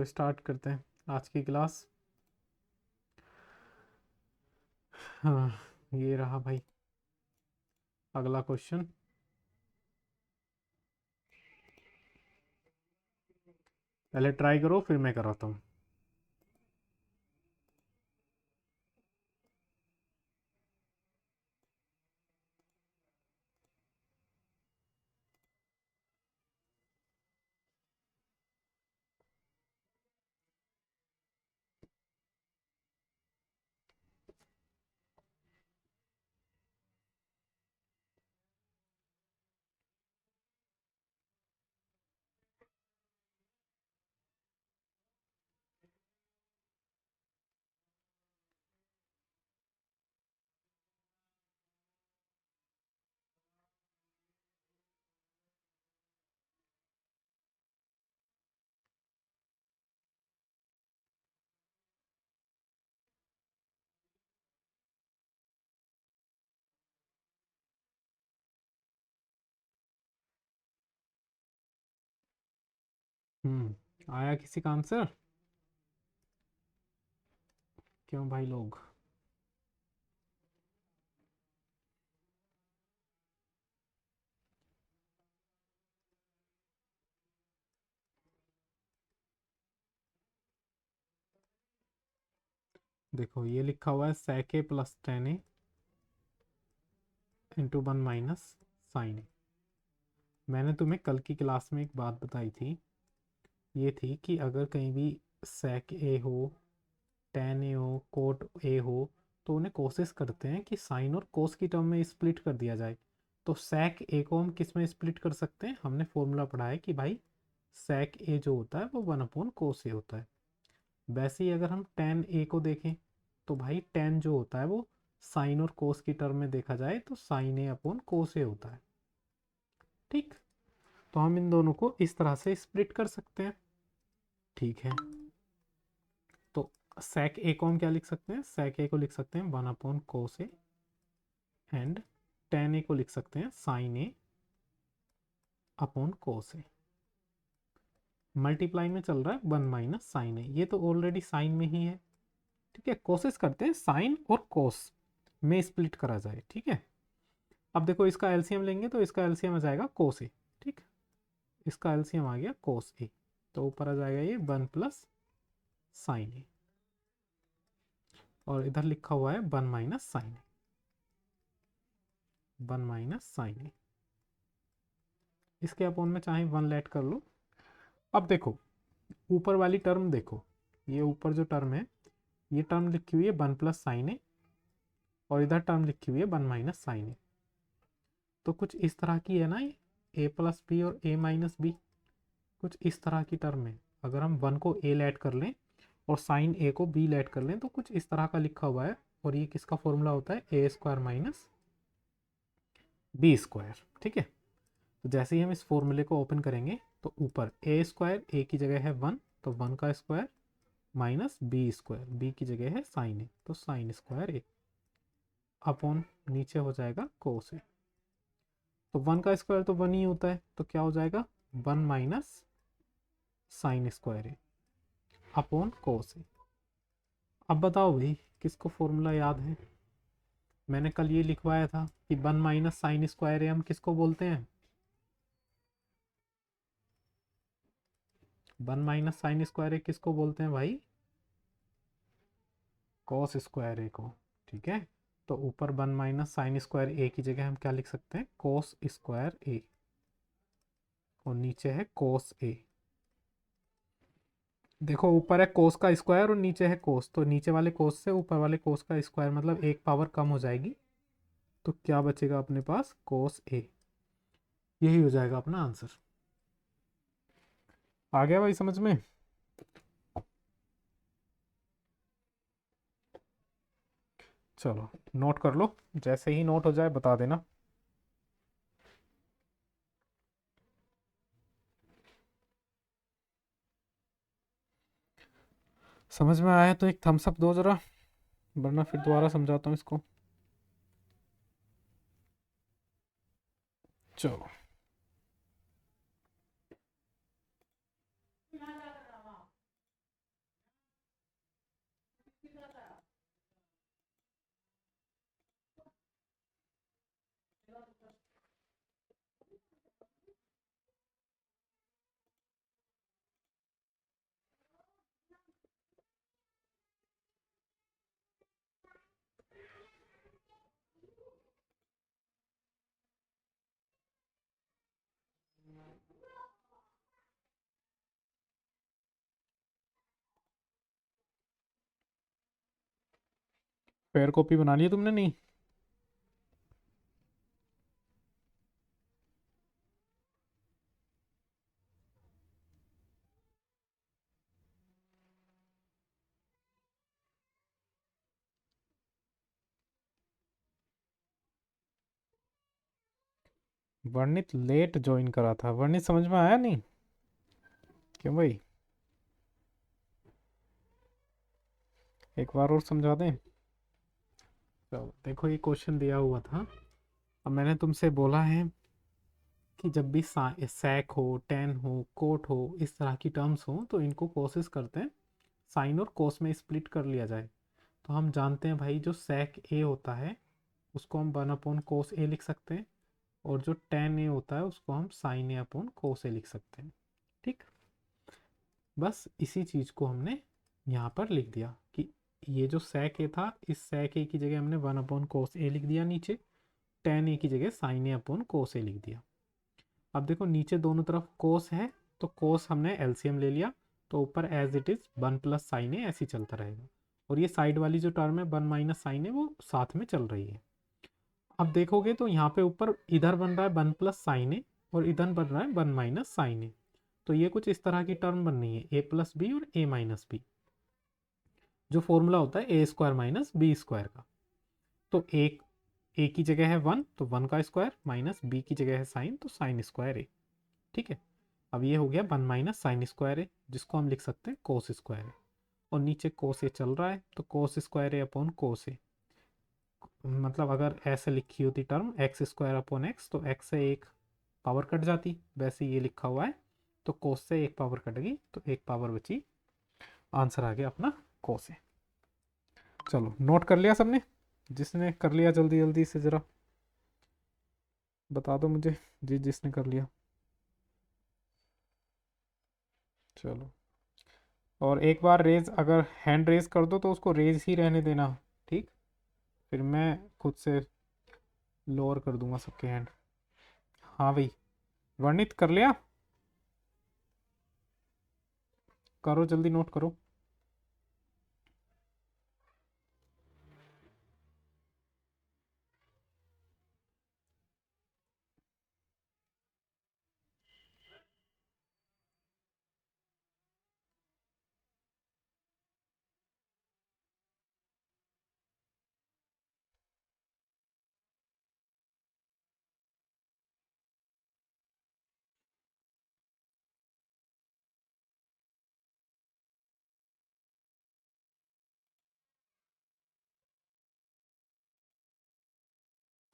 तो स्टार्ट करते हैं आज की क्लास। हाँ, ये रहा भाई अगला क्वेश्चन। पहले ट्राई करो फिर मैं कराता हूँ। आया किसी का आंसर? क्यों भाई लोग? देखो ये लिखा हुआ है sec a plus ten A into one minus sine A. मैंने तुम्हें कल की क्लास में एक बात बताई थी, ये थी कि अगर कहीं भी sec a हो, tan a हो, cot a हो, तो उन्हें कोशिश करते हैं कि साइन और कोस की टर्म में स्प्लिट कर दिया जाए। तो sec a को हम किस में स्प्लिट कर सकते हैं? हमने फॉर्मूला पढ़ा है कि भाई sec a जो होता है वो वन अपॉन कोस ए होता है। वैसे ही अगर हम tan a को देखें तो भाई tan जो होता है वो साइन और कोस की टर्म में देखा जाए तो साइन ए अपॉन कोस ए होता है। ठीक, तो हम इन दोनों को इस तरह से स्प्लिट कर सकते हैं। ठीक है, तो sec a को हम क्या लिख सकते हैं? sec a को लिख सकते हैं one upon cos A, and tan a को लिख सकते हैं साइन ए अपॉन कोस ए। मल्टीप्लाई में चल रहा है वन माइनस साइन ए, ये तो ऑलरेडी साइन में ही है। ठीक है, कोशिश करते हैं साइन और कोस में स्प्लिट करा जाए। ठीक है, अब देखो इसका एलसीएम लेंगे तो इसका एलसीएम आ जाएगा कोस ए। ठीक, इसका एलसीएम आ गया कोस ए, तो ऊपर आ जाएगा ये वन प्लस साइन ए, और इधर लिखा हुआ है वन माइनस साइन ए, वन माइनस साइन ए। इसके अपोन में चाहे वन लेट कर लो। अब देखो ऊपर वाली टर्म देखो, ये ऊपर जो टर्म है ये टर्म लिखी हुई है वन प्लस साइन ए, और इधर टर्म लिखी हुई है वन माइनस साइन ए। तो कुछ इस तरह की है ना, ये ए प्लस बी और ए माइनस बी, कुछ इस तरह की टर्म है। अगर हम वन को ए लेट कर लें और साइन ए को बी लेट कर लें तो कुछ इस तरह का लिखा हुआ है, और ये किसका फॉर्मूला होता है? ए स्क्वायर माइनस बी स्क्वायर। ठीक है, तो जैसे ही हम इस फॉर्मूले को ओपन करेंगे तो ऊपर ए स्क्वायर, ए की जगह है वन तो वन का square, minus B square, B की जगह है साइन ए तो साइन स्क्वायर ए, अपॉन नीचे हो जाएगा कोस ए। तो वन का स्क्वायर तो वन ही होता है, तो क्या हो जाएगा? वन माइनस साइन स्क्वायर ए अपॉन कोस ए। अब बताओ भाई किसको फॉर्मूला याद है? मैंने कल ये लिखवाया था कि वन माइनस साइन स्क्वायर ए हम किसको बोलते हैं? वन माइनस साइन स्क्वायर ए किसको बोलते हैं भाई? कॉस स्क्वायर ए को। ठीक है, तो ऊपर वन माइनस साइन स्क्वायर ए की जगह हम क्या लिख सकते हैं? कोस स्क्वायर ए, और नीचे है कोस ए। देखो ऊपर है कोस का स्क्वायर और नीचे है कोस, तो नीचे वाले कोस से ऊपर वाले कोस का स्क्वायर मतलब एक पावर कम हो जाएगी, तो क्या बचेगा अपने पास? कोस ए। यही हो जाएगा अपना आंसर। आ गया भाई समझ में? चलो नोट कर लो, जैसे ही नोट हो जाए बता देना। समझ में आया तो एक थम्स अप दो जरा, वरना फिर दोबारा समझाता हूँ इसको। चलो, पेयर कॉपी बना ली है तुमने? नहीं। वर्णित लेट ज्वाइन करा था, वर्णित समझ में आया नहीं? क्यों भाई, एक बार और समझा दें? तो देखो ये क्वेश्चन दिया हुआ था। अब मैंने तुमसे बोला है कि जब भी सैक हो, टेन हो, कोट हो, इस तरह की टर्म्स हो तो इनको कोशिश करते हैं साइन और कोस में स्प्लिट कर लिया जाए। तो हम जानते हैं भाई जो sec a होता है उसको हम 1/cos a लिख सकते हैं, और जो tan a होता है उसको हम sin a/cos a लिख सकते हैं। ठीक, बस इसी चीज़ को हमने यहाँ पर लिख दिया कि ये जो sec a था, इस sec a की जगह हमने 1/cos a लिख दिया, नीचे tan a की जगह sin a/cos a लिख दिया। अब देखो नीचे दोनों तरफ cos है, तो cos हमने एलसीएम ले लिया, तो ऊपर as it is 1 + sin a ऐसे ही चलता रहेगा, और ये साइड वाली जो टर्म है 1 - sin a वो साथ में चल रही है। अब देखोगे तो यहाँ पे ऊपर इधर बन रहा है 1 + sin a और इधर बन रहा है 1 - sin a, तो ये कुछ इस तरह की टर्म बन रही है a+b और a-b, जो फॉर्मूला होता है a² - b² का। तो एक a की जगह है 1 तो 1 का स्क्वायर, माइनस b की जगह है साइन तो साइन स्क्वायर a। ठीक है, अब ये हो गया 1 - sin² a, जिसको हम लिख सकते हैं cos²a, और नीचे cos a चल रहा है तो cos²a/cos a, मतलब अगर ऐसे लिखी होती टर्म x² x तो x से एक पावर कट जाती, वैसे ये लिखा हुआ है तो cos से एक पावर कट गई तो एक पावर बची, आंसर आ गया अपना cos a। चलो नोट कर लिया सबने? जिसने कर लिया जल्दी जल्दी से ज़रा बता दो मुझे, जिसने कर लिया। चलो, और एक बार रेज, अगर हैंड रेज कर दो तो उसको रेज ही रहने देना, ठीक? फिर मैं खुद से लोअर कर दूंगा सबके हैंड। हाँ भाई, वर्णित कर लिया? करो जल्दी, नोट करो।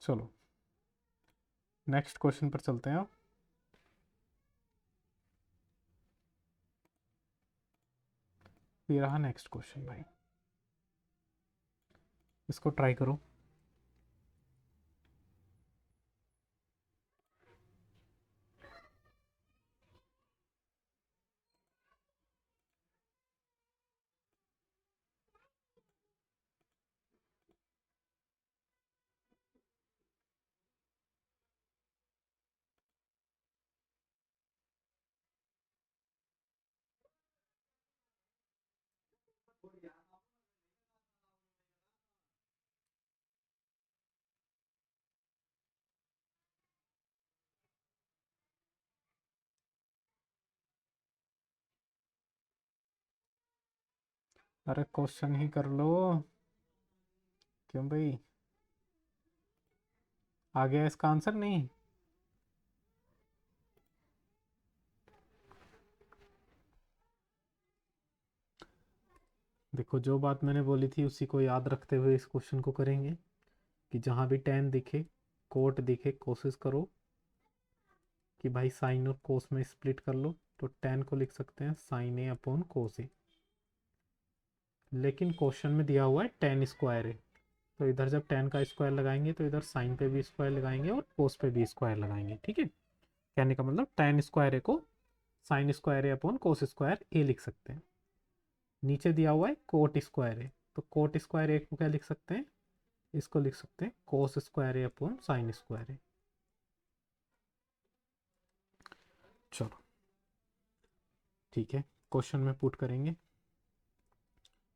चलो नेक्स्ट क्वेश्चन पर चलते हैं। ये रहा नेक्स्ट क्वेश्चन भाई, इसको ट्राई करो। अरे क्वेश्चन ही कर लो, क्यों भाई, आ गया इसका आंसर? नहीं, देखो जो बात मैंने बोली थी उसी को याद रखते हुए इस क्वेश्चन को करेंगे कि जहाँ भी टेन दिखे, कोट दिखे, कोशिश करो कि भाई साइन और कोस में स्प्लिट कर लो, तो टेन को लिख सकते हैं साइन a/cos a, लेकिन क्वेश्चन में दिया हुआ है टेन स्क्वायर है, तो इधर जब टेन का स्क्वायर लगाएंगे तो इधर साइन पे भी स्क्वायर लगाएंगे और कोस पे भी स्क्वायर लगाएंगे। ठीक है, कहने का मतलब टेन स्क्वायर ए को साइन स्क्वायर a/cos² a लिख सकते हैं। नीचे दिया हुआ है कोट स्क्वायर ए, तो कोट स्क्वायर ए को क्या लिख सकते हैं, इसको लिख सकते हैं cos² a/sin² a। चलो ठीक है, क्वेश्चन में पुट करेंगे,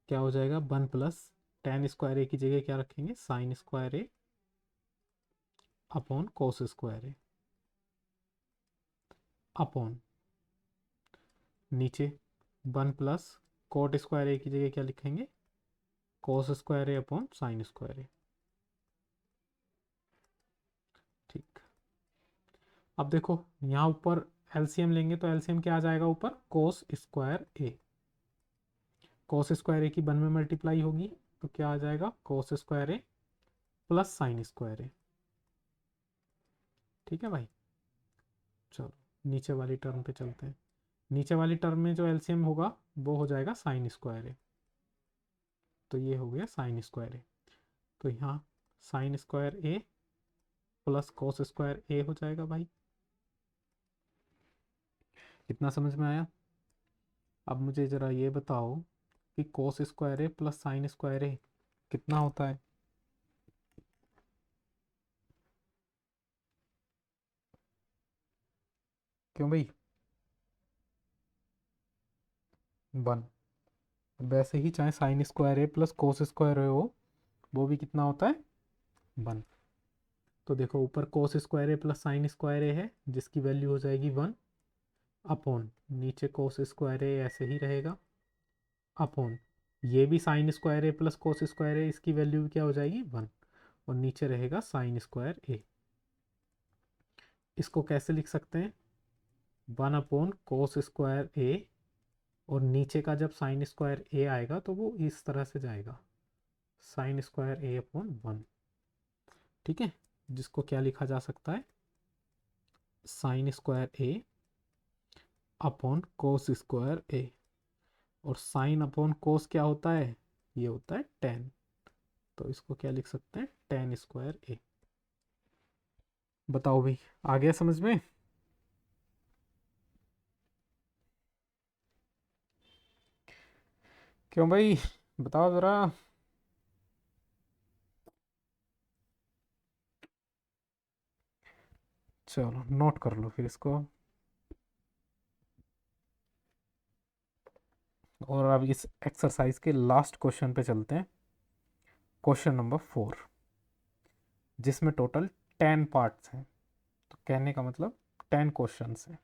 क्या हो जाएगा 1 + टेन स्क्वायर ए की जगह क्या रखेंगे, साइन स्क्वायर ए अपॉन कोस स्क्वायर ए अपॉन नीचे 1 प्लस कोट स्क्वायर ए की जगह क्या लिखेंगे, कोस स्क्वायर ए अपॉन साइन स्क्वायर ए। ठीक, अब देखो यहाँ ऊपर एलसीएम लेंगे तो एलसीएम क्या आ जाएगा, ऊपर कोस स्क्वायर ए, कोस स्क्वायर ए की 1 में मल्टीप्लाई होगी तो क्या आ जाएगा, कोस स्क्वायर ए प्लस साइन स्क्वायर ए। ठीक है भाई, चलो नीचे वाली टर्म पे चलते हैं। नीचे वाली टर्म में जो एलसीएम होगा वो हो जाएगा साइन स्क्वायर ए, तो ये हो गया साइन स्क्वायर ए। तो यहाँ साइन स्क्वायर ए प्लस कोस स्क्वायर ए हो जाएगा भाई। कितना समझ में आया? अब मुझे ज़रा ये बताओ कि कोस स्क्वायर ए प्लस साइन स्क्वायर ए कितना होता है? क्यों भाई? 1। वैसे ही चाहे साइन स्क्वायर ए प्लस कोस स्क्वायर ए हो, वो भी कितना होता है, 1। तो देखो ऊपर कोस स्क्वायर ए प्लस साइन स्क्वायर ए है जिसकी वैल्यू हो जाएगी 1 अपॉन नीचे कोस स्क्वायर ए ऐसे ही रहेगा अपॉन ये भी साइन स्क्वायर ए प्लस कोस स्क्वायर ए, इसकी वैल्यू क्या हो जाएगी 1 और नीचे रहेगा साइन स्क्वायर ए। इसको कैसे लिख सकते हैं, 1 अपॉन कोस स्क्वायर ए और नीचे का जब साइन स्क्वायर ए आएगा तो वो इस तरह से जाएगा, साइन स्क्वायर ए अपॉन 1। ठीक है, जिसको क्या लिखा जा सकता है, साइन स्क्वायर ए अपॉन कोस स्क्वायर ए, और साइन अपॉन कोस क्या होता है, ये होता है टेन, तो इसको क्या लिख सकते हैं, टेन स्क्वायर ए। बताओ भाई, आ गया समझ में? क्यों भाई, बताओ जरा। चलो नोट कर लो फिर इसको। और अब इस एक्सरसाइज के लास्ट क्वेश्चन पे चलते हैं, क्वेश्चन नंबर 4, जिसमें टोटल 10 पार्ट्स हैं। तो कहने का मतलब 10 क्वेश्चंस हैं।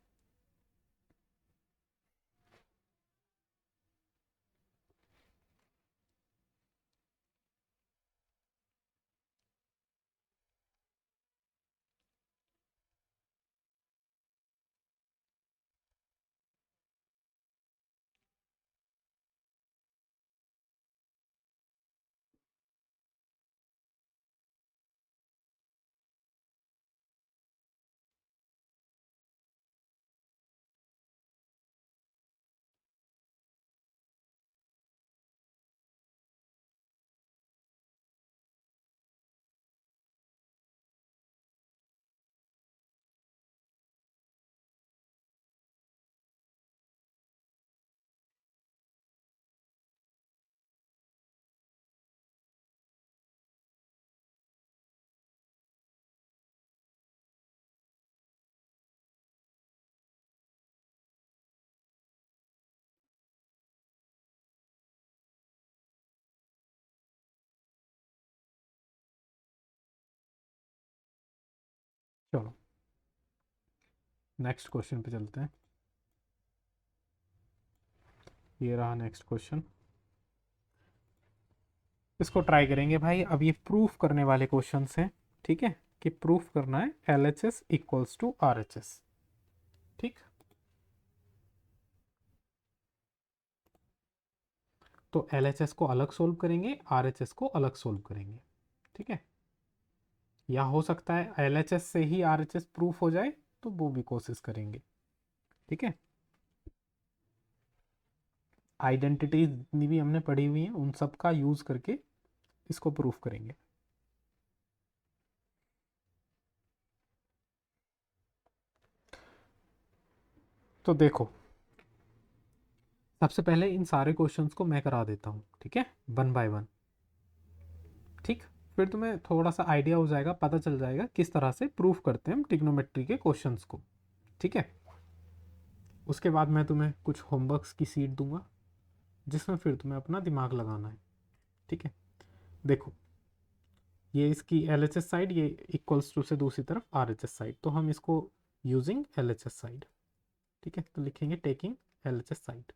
चलो नेक्स्ट क्वेश्चन पे चलते हैं। ये रहा नेक्स्ट क्वेश्चन, इसको ट्राई करेंगे भाई। अब ये प्रूफ करने वाले क्वेश्चंस हैं, ठीक है, कि प्रूफ करना है LHS इक्वल्स टू RHS। ठीक, तो LHS को अलग सोल्व करेंगे, RHS को अलग सोल्व करेंगे। ठीक है, या हो सकता है LHS से ही RHS प्रूफ हो जाए तो वो भी कोशिश करेंगे। ठीक है, आइडेंटिटीज जितनी भी हमने पढ़ी हुई हैं उन सब का यूज करके इसको प्रूफ करेंगे। तो देखो सबसे पहले इन सारे क्वेश्चंस को मैं करा देता हूँ, ठीक है, 1 बाय 1। ठीक, फिर तुम्हें थोड़ा सा आइडिया हो जाएगा, पता चल जाएगा किस तरह से प्रूफ करते हैं हम ट्रिग्नोमेट्री के क्वेश्चंस को। ठीक है, उसके बाद मैं तुम्हें कुछ होमवर्क्स की सीट दूंगा जिसमें फिर तुम्हें अपना दिमाग लगाना है। ठीक है, देखो ये इसकी LHS साइड, ये इक्वल्स टू से दूसरी तरफ RHS साइड, तो हम इसको यूजिंग LHS साइड, ठीक है, तो लिखेंगे taking LHS side.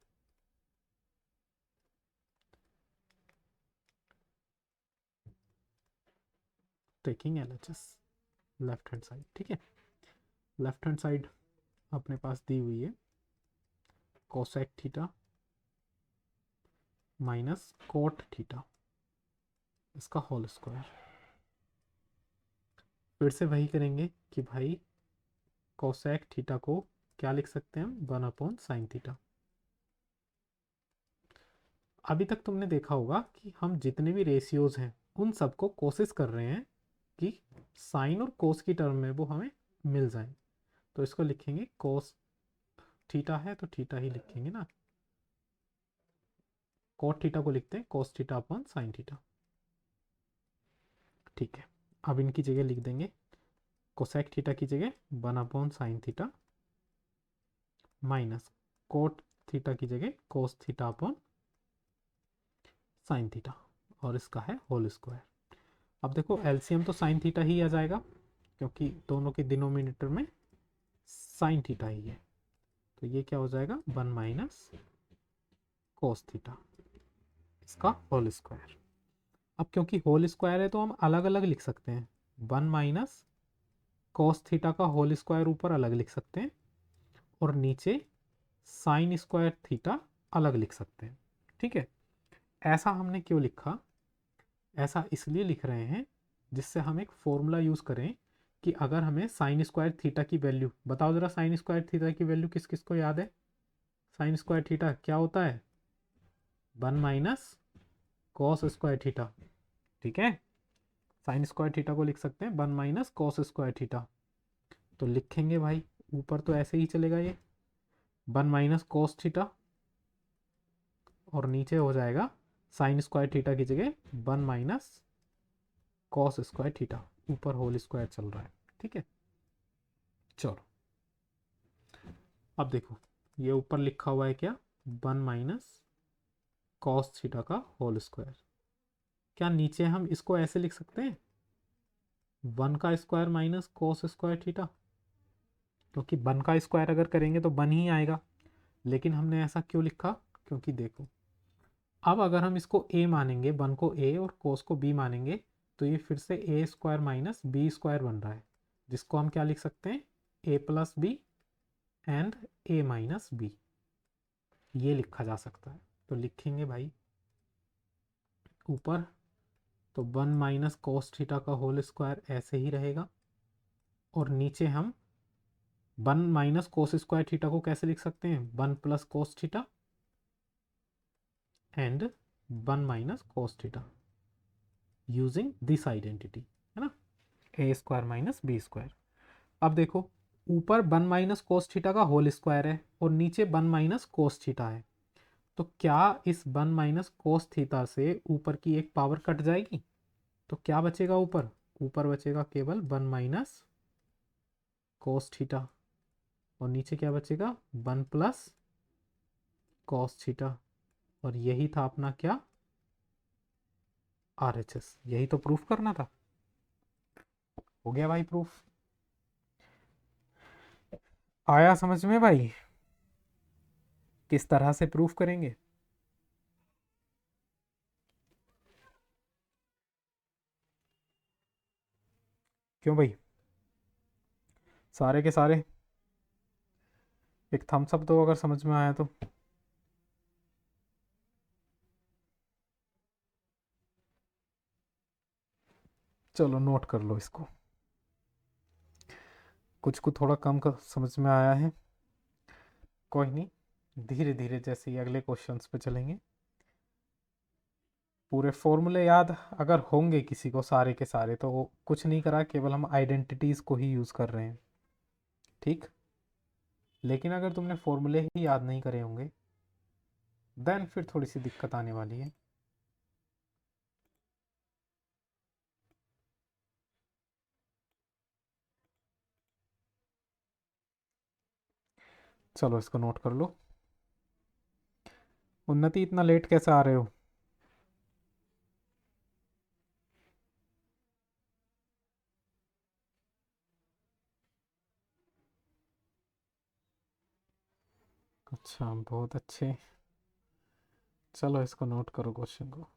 Taking LHS left hand side, ठीक है। लेफ्ट हैंड साइड अपने पास दी हुई है cosec theta minus cot theta, इसका होल स्क्वायर। फिर से वही करेंगे कि भाई कोसेक थीटा को क्या लिख सकते हैं हम, 1/sin थीटा। अभी तक तुमने देखा होगा कि हम जितने भी रेशियोज हैं उन सबको कोशिश कर रहे हैं कि साइन और कोस की टर्म में वो हमें मिल जाए। तो इसको लिखेंगे कोस थीटा है तो थीटा ही लिखेंगे ना, कोट थीटा को लिखते हैं cos theta upon sine theta, ठीक है। अब इनकी जगह लिख देंगे कोसेक थीटा की जगह 1/sin theta minus cot theta की जगह cos theta upon sine theta, और इसका है होल स्क्वायर। अब देखो एलसीएम तो साइन थीटा ही आ जाएगा क्योंकि दोनों के डिनोमिनेटर में साइन थीटा ही है, तो ये क्या हो जाएगा 1 माइनस कोस थीटा, इसका होल स्क्वायर। अब क्योंकि होल स्क्वायर है तो हम अलग अलग लिख सकते हैं, 1 माइनस कोस थीटा का होल स्क्वायर ऊपर अलग लिख सकते हैं और नीचे साइन स्क्वायर थीटा अलग लिख सकते हैं, ठीक है। ऐसा हमने क्यों लिखा, ऐसा इसलिए लिख रहे हैं जिससे हम एक फॉर्मूला यूज़ करें कि अगर हमें साइन स्क्वायर थीटा की वैल्यू, बताओ ज़रा साइन स्क्वायर थीटा की वैल्यू किस किस को याद है। साइन स्क्वायर थीटा क्या होता है, 1 माइनस कॉस स्क्वायर थीटा, ठीक है। साइन स्क्वायर थीटा को लिख सकते हैं 1 माइनस कॉस स्क्वायर थीटा, तो लिखेंगे भाई ऊपर तो ऐसे ही चलेगा ये 1 माइनस कॉस थीटा और नीचे हो जाएगा साइन स्क्वायर थीटा की जगह 1 माइनस कॉस स्क्वायर थीटा, ऊपर होल स्क्वायर चल रहा है, ठीक है। चलो अब देखो ये ऊपर लिखा हुआ है क्या, 1 माइनस कॉस थीटा का होल स्क्वायर। क्या नीचे हम इसको ऐसे लिख सकते हैं 1 का square minus cos square theta, क्योंकि 1 का स्क्वायर अगर करेंगे तो 1 ही आएगा। लेकिन हमने ऐसा क्यों लिखा, क्योंकि देखो अब अगर हम इसको a मानेंगे, 1 को a और cos को b मानेंगे, तो ये फिर से a square minus b square बन रहा है, जिसको हम क्या लिख सकते हैं a plus B and a minus B, ये लिखा जा सकता है। तो लिखेंगे भाई ऊपर तो 1 माइनस कॉस थीटा का होल स्क्वायर ऐसे ही रहेगा, और नीचे हम 1 माइनस कोस स्क्वायर थीटा को कैसे लिख सकते हैं 1 plus cos theta and 1 minus cos theta using this identity, है ना, ए स्क्वायर माइनस बी स्क्वायर। अब देखो ऊपर 1 माइनस कोस थीटा का होल स्क्वायर है और नीचे 1 माइनस कोस थीटा है, तो क्या इस 1 माइनस कोस थीटा से ऊपर की एक पावर कट जाएगी, तो क्या बचेगा ऊपर, ऊपर बचेगा केवल 1 माइनस कोस थीटा और नीचे क्या बचेगा 1 प्लस कॉस थीटा, और यही था अपना क्या RHS, यही तो प्रूफ करना था। हो गया भाई प्रूफ, आया समझ में भाई किस तरह से प्रूफ करेंगे। क्यों भाई, सारे के सारे एक थम्स अप दो अगर समझ में आया तो। चलो नोट कर लो इसको, कुछ को थोड़ा कम का समझ में आया है, कोई नहीं, धीरे धीरे जैसे ही अगले क्वेश्चंस पे चलेंगे। पूरे फॉर्मूले याद अगर होंगे किसी को सारे के सारे तो वो कुछ नहीं करा, केवल हम आइडेंटिटीज़ को ही यूज़ कर रहे हैं, ठीक। लेकिन अगर तुमने फॉर्मूले ही याद नहीं करे होंगे देन फिर थोड़ी सी दिक्कत आने वाली है। चलो इसको नोट कर लो। उन्नति इतना लेट कैसे आ रहे हो, अच्छा बहुत अच्छे। चलो इसको नोट करो क्वेश्चन को।